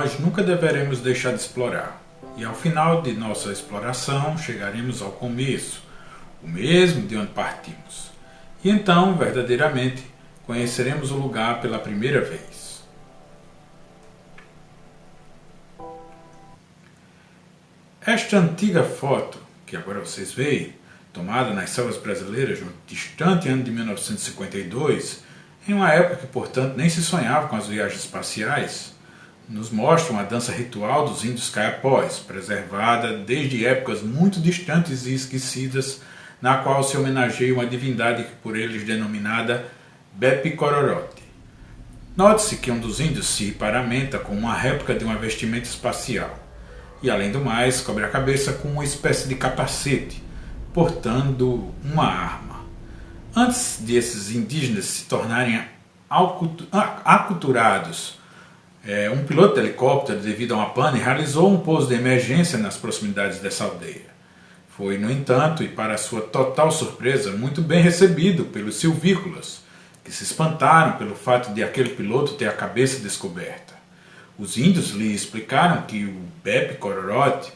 nós nunca deveremos deixar de explorar. E ao final de nossa exploração, chegaremos ao começo, o mesmo de onde partimos. E então, verdadeiramente, conheceremos o lugar pela primeira vez. Esta antiga foto, que agora vocês veem, tomada nas selvas brasileiras no distante ano de 1952, em uma época que, portanto, nem se sonhava com as viagens espaciais, nos mostra uma dança ritual dos índios caiapós, preservada desde épocas muito distantes e esquecidas, na qual se homenageia uma divindade por eles denominada Bepi-Cororote. Note-se que um dos índios se paramenta com uma réplica de uma vestimenta espacial, e além do mais, cobre a cabeça com uma espécie de capacete, portando uma arma. Antes de esses indígenas se tornarem aculturados, um piloto de helicóptero, devido a uma pane, realizou um pouso de emergência nas proximidades dessa aldeia. Foi, no entanto, e para sua total surpresa, muito bem recebido pelos silvícolas, que se espantaram pelo fato de aquele piloto ter a cabeça descoberta. Os índios lhe explicaram que o Bepi-Cororote,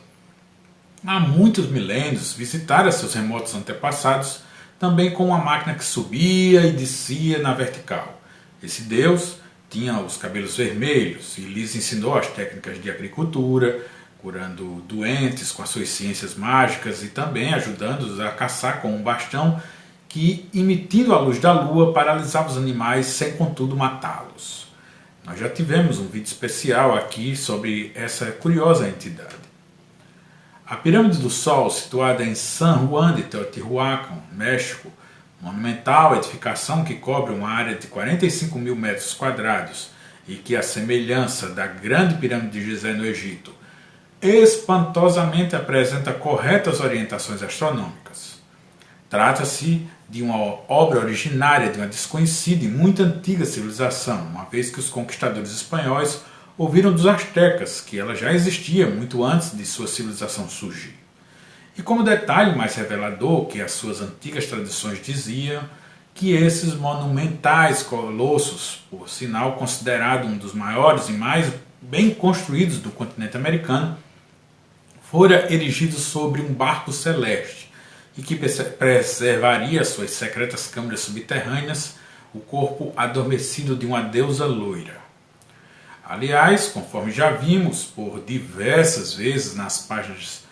há muitos milênios, visitara seus remotos antepassados também com uma máquina que subia e descia na vertical. Esse deus tinha os cabelos vermelhos e lhes ensinou as técnicas de agricultura, curando doentes com as suas ciências mágicas e também ajudando-os a caçar com um bastão que, emitindo a luz da lua, paralisava os animais sem, contudo, matá-los. Nós já tivemos um vídeo especial aqui sobre essa curiosa entidade. A Pirâmide do Sol, situada em San Juan de Teotihuacan, México, monumental edificação que cobre uma área de 45 mil metros quadrados e que, à semelhança da Grande Pirâmide de Gizé no Egito, espantosamente apresenta corretas orientações astronômicas. Trata-se de uma obra originária de uma desconhecida e muito antiga civilização, uma vez que os conquistadores espanhóis ouviram dos astecas que ela já existia muito antes de sua civilização surgir. E como detalhe mais revelador, que as suas antigas tradições diziam que esses monumentais colossos, por sinal considerado um dos maiores e mais bem construídos do continente americano, fora erigidos sobre um barco celeste e que preservaria suas secretas câmaras subterrâneas o corpo adormecido de uma deusa loira. Aliás, conforme já vimos por diversas vezes nas páginas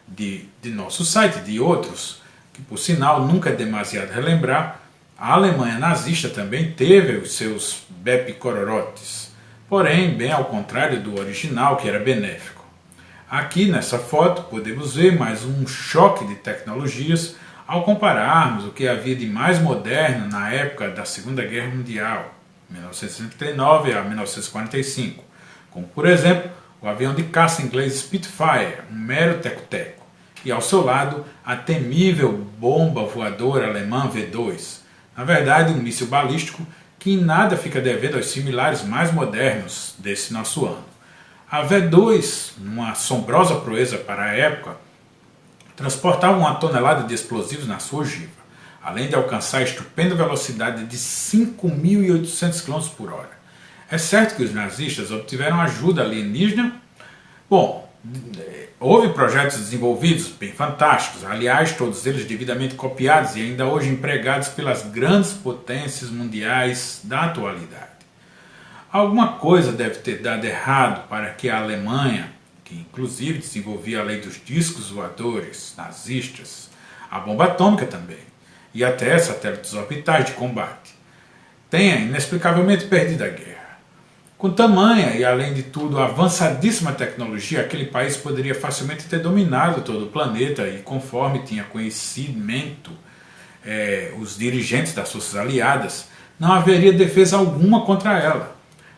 de nosso site e de outros, que por sinal nunca é demasiado relembrar, a Alemanha nazista também teve os seus Bepi-Cororotes, porém bem ao contrário do original, que era benéfico. Aqui nessa foto podemos ver mais um choque de tecnologias ao compararmos o que havia de mais moderno na época da Segunda Guerra Mundial, 1939 a 1945, como por exemplo o avião de caça inglês Spitfire, um mero teco-teco, e ao seu lado a temível bomba voadora alemã V2, na verdade um míssil balístico que em nada fica devendo aos similares mais modernos desse nosso ano. A V2, numa assombrosa proeza para a época, transportava 1 tonelada de explosivos na sua ogiva, além de alcançar a estupenda velocidade de 5.800 km por hora. É certo que os nazistas obtiveram ajuda alienígena? Bom, houve projetos desenvolvidos bem fantásticos, aliás, todos eles devidamente copiados e ainda hoje empregados pelas grandes potências mundiais da atualidade. Alguma coisa deve ter dado errado para que a Alemanha, que inclusive desenvolvia a lei dos discos voadores nazistas, a bomba atômica também, e até satélites orbitais de combate, tenha inexplicavelmente perdido a guerra. Com tamanha e, além de tudo, avançadíssima tecnologia, aquele país poderia facilmente ter dominado todo o planeta e, conforme tinha conhecimento os dirigentes das forças aliadas, não haveria defesa alguma contra ela.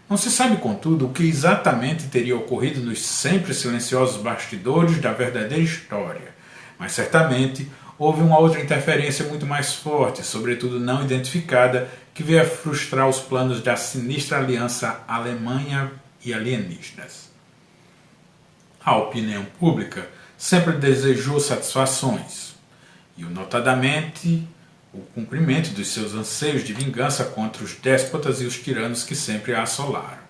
Não se sabe, contudo, o que exatamente teria ocorrido nos sempre silenciosos bastidores da verdadeira história, mas certamente houve uma outra interferência muito mais forte, sobretudo não identificada, que veio a frustrar os planos da sinistra aliança Alemanha e alienígenas. A opinião pública sempre desejou satisfações, e notadamente o cumprimento dos seus anseios de vingança contra os déspotas e os tiranos que sempre a assolaram.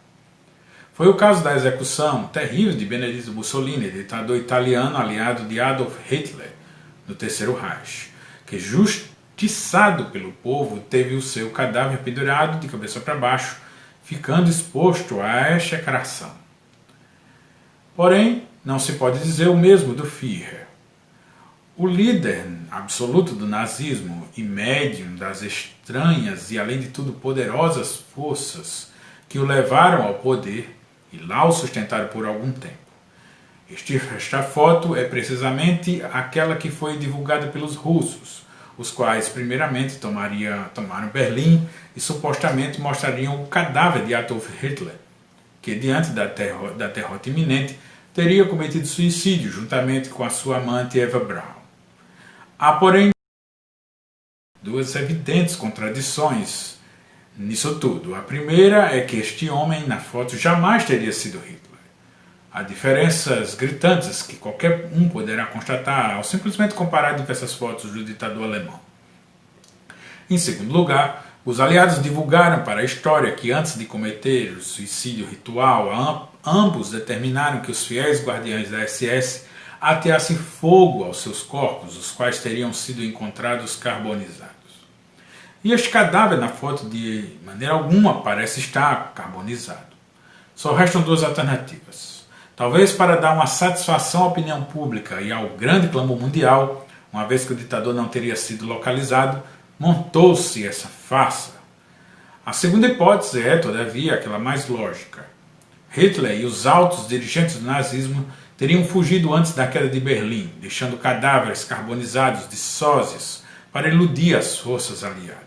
Foi o caso da execução terrível de Benedito Mussolini, ditador italiano aliado de Adolf Hitler, no Terceiro Reich, que justiçado pelo povo teve o seu cadáver pendurado de cabeça para baixo, ficando exposto à execração. Porém, não se pode dizer o mesmo do Führer. O líder absoluto do nazismo e médium das estranhas e, além de tudo, poderosas forças que o levaram ao poder e lá o sustentaram por algum tempo. Esta foto é precisamente aquela que foi divulgada pelos russos, os quais primeiramente tomaram Berlim e supostamente mostrariam o cadáver de Adolf Hitler, que diante da derrota iminente teria cometido suicídio juntamente com a sua amante Eva Braun. Há, porém, duas evidentes contradições nisso tudo. A primeira é que este homem na foto jamais teria sido Hitler. Há diferenças gritantes que qualquer um poderá constatar ao simplesmente comparar diversas fotos do ditador alemão. Em segundo lugar, os aliados divulgaram para a história que antes de cometer o suicídio ritual, ambos determinaram que os fiéis guardiães da SS ateassem fogo aos seus corpos, os quais teriam sido encontrados carbonizados. E este cadáver na foto de maneira alguma parece estar carbonizado. Só restam duas alternativas. Talvez para dar uma satisfação à opinião pública e ao grande clamor mundial, uma vez que o ditador não teria sido localizado, montou-se essa farsa. A segunda hipótese é, todavia, aquela mais lógica. Hitler e os altos dirigentes do nazismo teriam fugido antes da queda de Berlim, deixando cadáveres carbonizados de sósias para iludir as forças aliadas.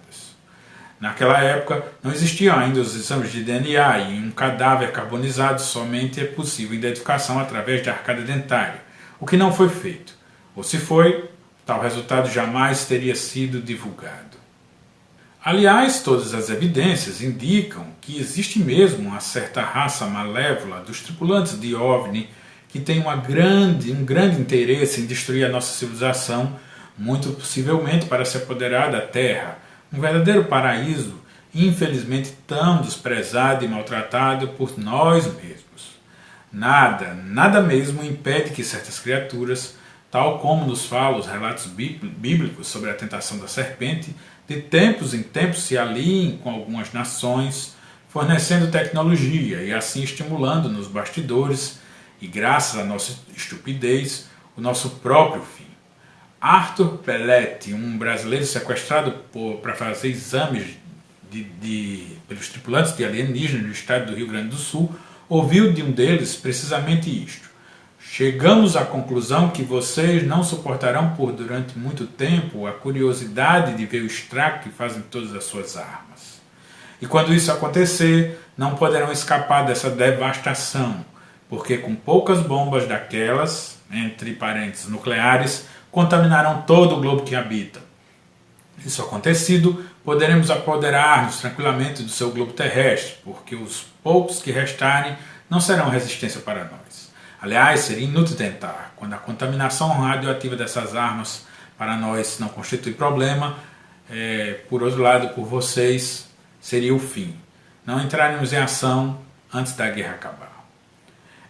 Naquela época, não existiam ainda os exames de DNA e em um cadáver carbonizado somente é possível identificação através de arcada dentária, o que não foi feito. Ou se foi, tal resultado jamais teria sido divulgado. Aliás, todas as evidências indicam que existe mesmo uma certa raça malévola dos tripulantes de OVNI que tem um grande interesse em destruir a nossa civilização, muito possivelmente para se apoderar da Terra, um verdadeiro paraíso, infelizmente tão desprezado e maltratado por nós mesmos. Nada mesmo impede que certas criaturas, tal como nos falam os relatos bíblicos sobre a tentação da serpente, de tempos em tempos se aliem com algumas nações, fornecendo tecnologia e assim estimulando nos bastidores, e graças à nossa estupidez, o nosso próprio fim. Arthur Pelletti, um brasileiro sequestrado para fazer exames pelos tripulantes de alienígenas no estado do Rio Grande do Sul, ouviu de um deles precisamente isto: chegamos à conclusão que vocês não suportarão por durante muito tempo a curiosidade de ver o estrago que fazem todas as suas armas. E quando isso acontecer, não poderão escapar dessa devastação, porque com poucas bombas daquelas, entre parênteses nucleares, contaminarão todo o globo que habita. Isso acontecido, poderemos apoderar-nos tranquilamente do seu globo terrestre, porque os poucos que restarem não serão resistência para nós. Aliás, seria inútil tentar, quando a contaminação radioativa dessas armas para nós não constitui problema, por outro lado, por vocês, seria o fim. Não entraremos em ação antes da guerra acabar.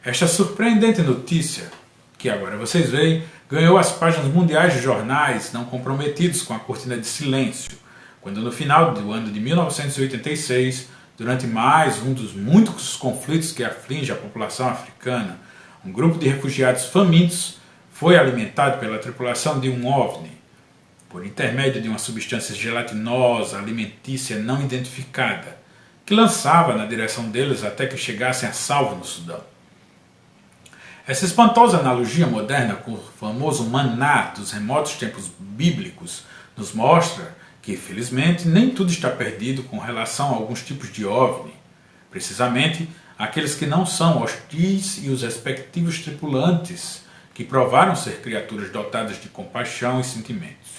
Esta surpreendente notícia, que agora vocês veem, ganhou as páginas mundiais de jornais não comprometidos com a cortina de silêncio, quando no final do ano de 1986, durante mais um dos muitos conflitos que aflige a população africana, um grupo de refugiados famintos foi alimentado pela tripulação de um OVNI, por intermédio de uma substância gelatinosa alimentícia não identificada, que lançava na direção deles até que chegassem a salvo no Sudão. Essa espantosa analogia moderna com o famoso maná dos remotos tempos bíblicos nos mostra que, felizmente, nem tudo está perdido com relação a alguns tipos de OVNI, precisamente aqueles que não são hostis e os respectivos tripulantes, que provaram ser criaturas dotadas de compaixão e sentimentos,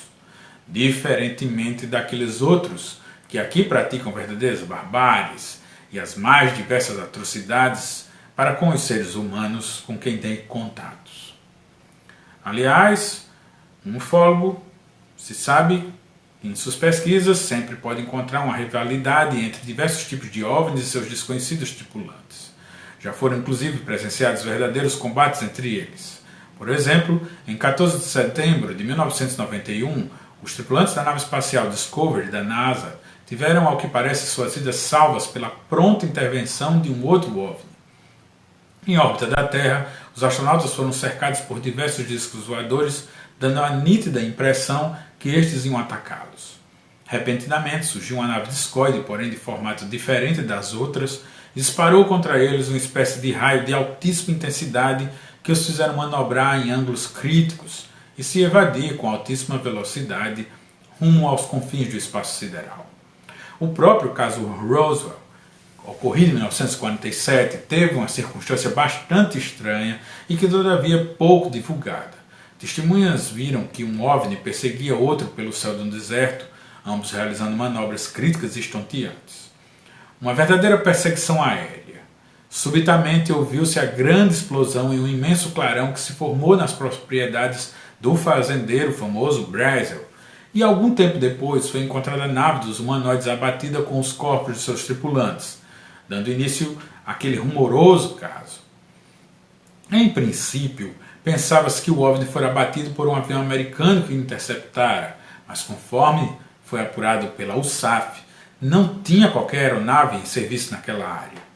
diferentemente daqueles outros que aqui praticam verdadeiras barbáries e as mais diversas atrocidades para com os seres humanos com quem tem contatos. Aliás, um ufólogo se sabe que em suas pesquisas sempre pode encontrar uma rivalidade entre diversos tipos de OVNIs e seus desconhecidos tripulantes. Já foram inclusive presenciados verdadeiros combates entre eles. Por exemplo, em 14 de setembro de 1991, os tripulantes da nave espacial Discovery da NASA tiveram, ao que parece, suas vidas salvas pela pronta intervenção de um outro OVNI. Em órbita da Terra, os astronautas foram cercados por diversos discos voadores, dando a nítida impressão que estes iam atacá-los. Repentinamente surgiu uma nave discoide, porém de formato diferente das outras, e disparou contra eles uma espécie de raio de altíssima intensidade que os fizeram manobrar em ângulos críticos e se evadir com altíssima velocidade rumo aos confins do espaço sideral. O próprio caso Roswell, ocorrido em 1947, teve uma circunstância bastante estranha e que todavia pouco divulgada. Testemunhas viram que um OVNI perseguia outro pelo céu de um deserto, ambos realizando manobras críticas e estonteantes. Uma verdadeira perseguição aérea. Subitamente ouviu-se a grande explosão e um imenso clarão que se formou nas propriedades do fazendeiro famoso Brazel, e algum tempo depois foi encontrada a nave dos humanoides abatida com os corpos de seus tripulantes, dando início àquele rumoroso caso. Em princípio, pensava-se que o OVNI fora abatido por um avião americano que o interceptara, mas conforme foi apurado pela USAF, não tinha qualquer aeronave em serviço naquela área.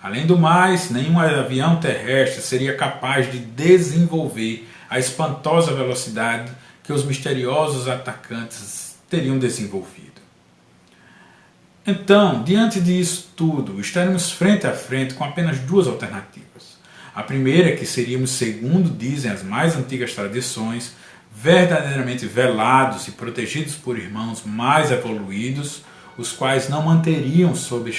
Além do mais, nenhum avião terrestre seria capaz de desenvolver a espantosa velocidade que os misteriosos atacantes teriam desenvolvido. Então, diante disso tudo, estaremos frente a frente com apenas duas alternativas. A primeira é que seríamos, segundo dizem as mais antigas tradições, verdadeiramente velados e protegidos por irmãos mais evoluídos, os quais nos manteriam sob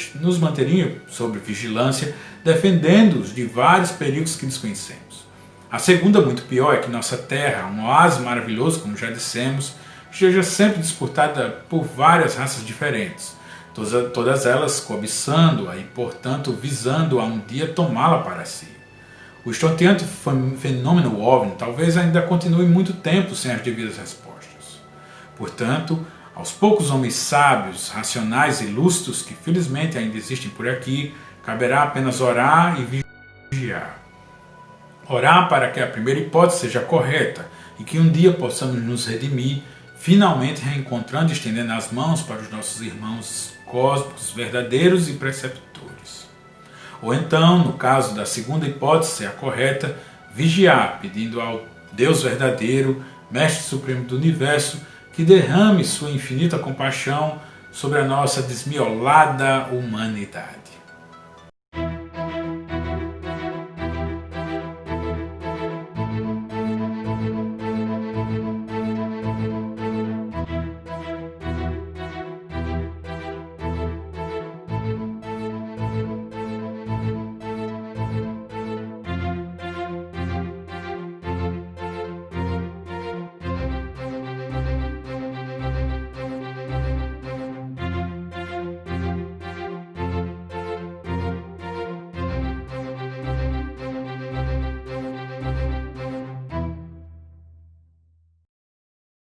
vigilância, defendendo-os de vários perigos que desconhecemos. A segunda, muito pior, é que nossa Terra, um oásis maravilhoso, como já dissemos, esteja sempre disputada por várias raças diferentes, todas elas cobiçando-a e, portanto, visando a um dia tomá-la para si. O estonteante fenômeno OVNI talvez ainda continue muito tempo sem as devidas respostas. Portanto, aos poucos homens sábios, racionais e lúcidos que felizmente ainda existem por aqui, caberá apenas orar e vigiar. Orar para que a primeira hipótese seja correta e que um dia possamos nos redimir, finalmente reencontrando e estendendo as mãos para os nossos irmãos cósmicos verdadeiros e preceptores. Ou então, no caso da segunda hipótese ser a correta, vigiar, pedindo ao Deus verdadeiro, Mestre Supremo do Universo, que derrame sua infinita compaixão sobre a nossa desmiolada humanidade.